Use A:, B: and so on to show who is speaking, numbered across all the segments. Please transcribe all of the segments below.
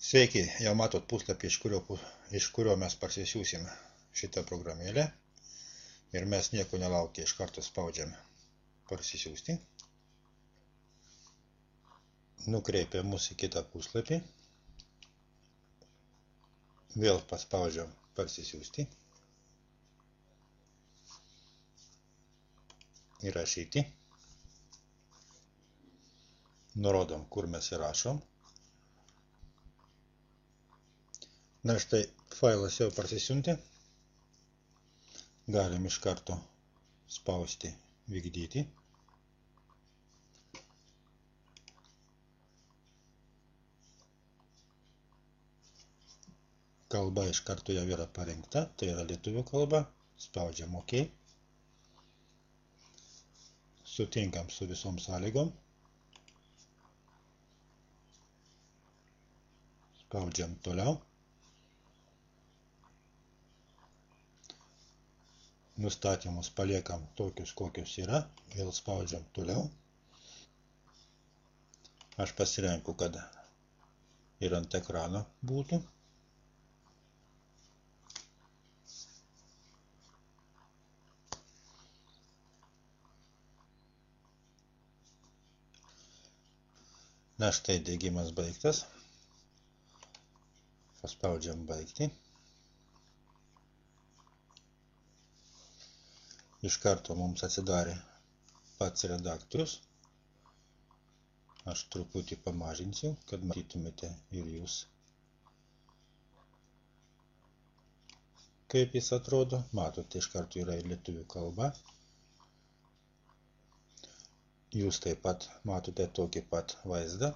A: Sveiki, jau matot puslapį, iš kurio mes parsisiųsim šitą programėlę. Ir mes nieko nelaukia, iš karto spaudžiam parsisiųsti. Nukreipia mus į kitą puslapį. Vėl paspaudžiam parsisiųsti. Įrašyti. Nurodom, kur mes įrašom. Na štai, failas jau parsisiuntė. Galim iš karto spausti vykdyti. Kalba iš karto jau yra parinkta, tai yra lietuvių kalba. Spaudžiam OK. Sutinkam su visom sąlygom. Spaudžiam toliau. Nustatymus paliekam tokius, kokius yra. Vėl spaudžiam toliau. Aš pasirenku, kad ir ant ekrano būtų. Na štai diegimas baigtas. Paspaudžiam baigti. Iš karto mums atsidarė pats redaktorius. Aš truputį pamažinsiu, kad matytumėte ir jūs, kaip jis atrodo. Matote, iš karto yra ir lietuvių kalba. Jūs taip pat matote tokį pat vaizdą.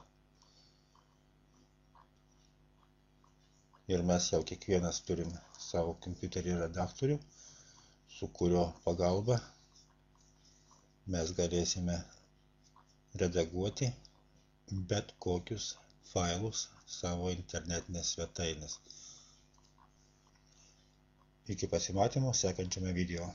A: Ir mes jau kiekvienas turim savo kompiuterį redaktorių, su kurio pagalba mes galėsime redaguoti bet kokius failus savo internetinės svetainės. Iki pasimatymo sekančiame video.